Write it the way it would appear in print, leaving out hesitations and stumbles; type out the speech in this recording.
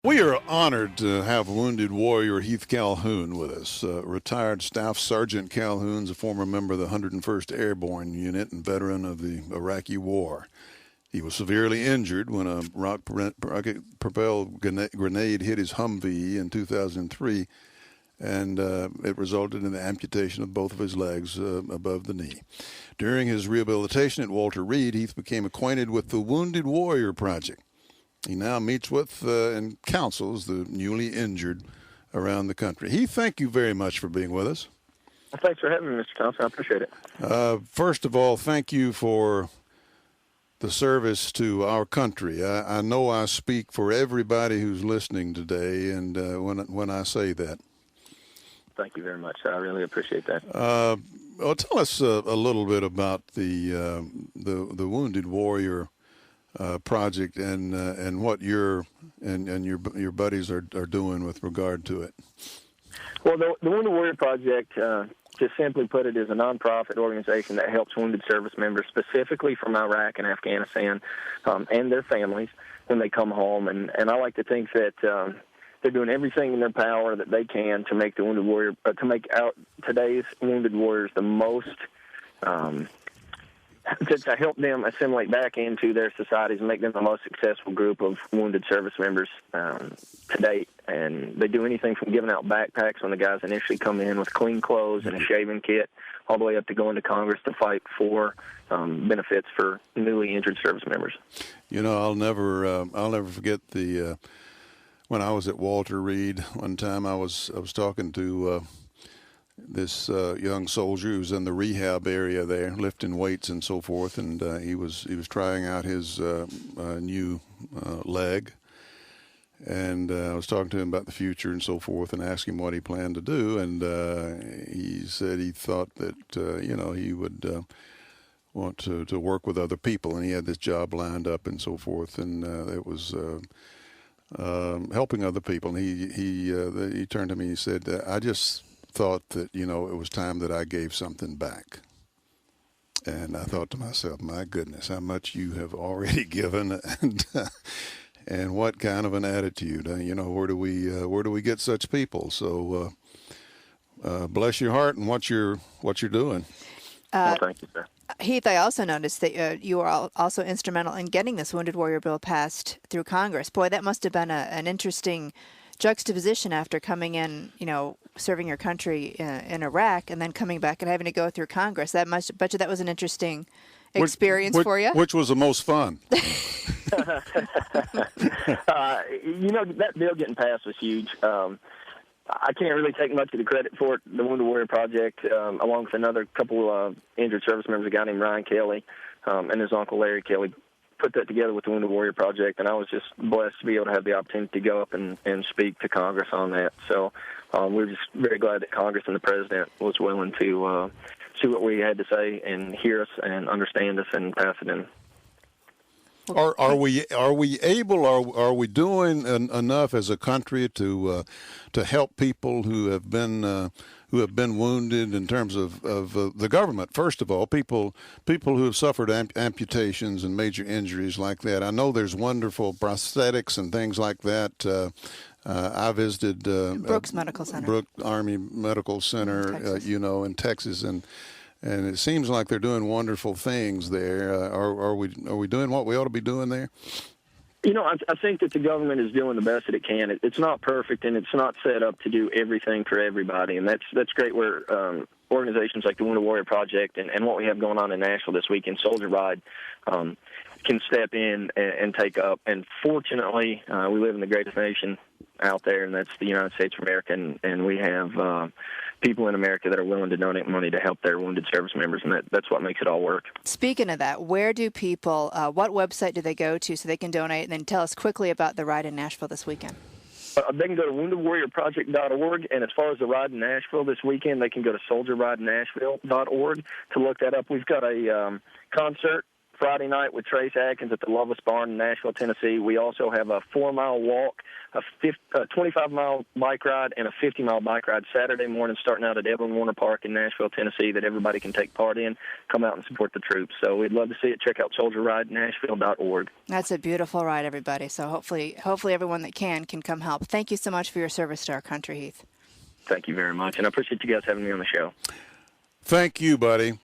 We are honored to have wounded warrior Heath Calhoun with us. Retired Staff Sergeant Calhoun's a former member of the 101st Airborne Unit and veteran of the Iraqi War. He was severely injured when a rocket-propelled grenade hit his Humvee in 2003, and it resulted in the amputation of both of his legs above the knee. During his rehabilitation at Walter Reed, Heath became acquainted with the Wounded Warrior Project. He now meets with and counsels the newly injured around the country. Heath, thank you very much for being with us. Well, thanks for having me, Mr. Thompson. I appreciate it. First of all, thank you for the service to our country. I know I speak for everybody who's listening today, and when I say that. Thank you very much. I really appreciate that. Well, tell us a little bit about the Wounded Warrior project and what your buddies are doing with regard to it. Well, the Wounded Warrior Project, just simply put it, is a nonprofit organization that helps wounded service members, specifically from Iraq and Afghanistan, and their families when they come home. And I like to think that they're doing everything in their power that they can to make the Wounded Warrior, to make today's wounded warriors the most. To help them assimilate back into their societies and make them the most successful group of wounded service members to date. And they do anything from giving out backpacks when the guys initially come in with clean clothes and a shaving kit, all the way up to going to Congress to fight for benefits for newly injured service members. You know, I'll never forget when I was at Walter Reed one time. I was talking to this young soldier who was in the rehab area there, lifting weights and so forth, and he was trying out his new leg, and I was talking to him about the future and so forth, and asked him what he planned to do, and he said he thought that he would want to work with other people, and he had this job lined up and so forth, and it was helping other people. And he turned to me and he said, I just thought that, it was time that I gave something back. And I thought to myself, my goodness, how much you have already given, and what kind of an attitude. Where do we get such people? So bless your heart and what you're doing. Well, thank you, sir. Heath, I also noticed that you are also instrumental in getting this Wounded Warrior Bill passed through Congress. Boy, that must have been an interesting juxtaposition after coming in, serving your country in Iraq and then coming back and having to go through Congress. Bet you that was an interesting experience for you. Which was the most fun? That bill getting passed was huge. I can't really take much of the credit for it. The Wounded Warrior Project, along with another couple of injured service members, a guy named Ryan Kelly and his uncle Larry Kelly, put that together with the Wounded Warrior Project, and I was just blessed to be able to have the opportunity to go up and speak to Congress on that. So we're just very glad that Congress and the President was willing to see what we had to say and hear us and understand us and pass it in. Are we able? Are we doing enough as a country to help people who have been wounded in terms of the government? First of all, people who have suffered amputations and major injuries like that. I know there's wonderful prosthetics and things like that. I visited Brooks Medical Center, Brooks Army Medical Center, in Texas, and it seems like they're doing wonderful things there. Are we doing what we ought to be doing there? I think that the government is doing the best that it can. It's not perfect, and it's not set up to do everything for everybody, and that's great where organizations like the Wounded Warrior Project and what we have going on in Nashville this weekend, Soldier Ride, can step in and take up. And fortunately, we live in the greatest nation out there, and that's the United States of America, and we have people in America that are willing to donate money to help their wounded service members, and that's what makes it all work. Speaking of that, where do people, what website do they go to so they can donate? And then tell us quickly about the ride in Nashville this weekend. They can go to woundedwarriorproject.org, and as far as the ride in Nashville this weekend, they can go to soldierridenashville.org to look that up. We've got a concert Friday night with Trace Atkins at the Loveless Barn in Nashville, Tennessee. We also have a 4-mile walk, a 25-mile bike ride, and a 50-mile bike ride Saturday morning starting out at Evelyn Warner Park in Nashville, Tennessee that everybody can take part in. Come out and support the troops. So we'd love to see it. Check out soldierridenashville.org. That's a beautiful ride, everybody. So hopefully everyone that can come help. Thank you so much for your service to our country, Heath. Thank you very much, and I appreciate you guys having me on the show. Thank you, buddy.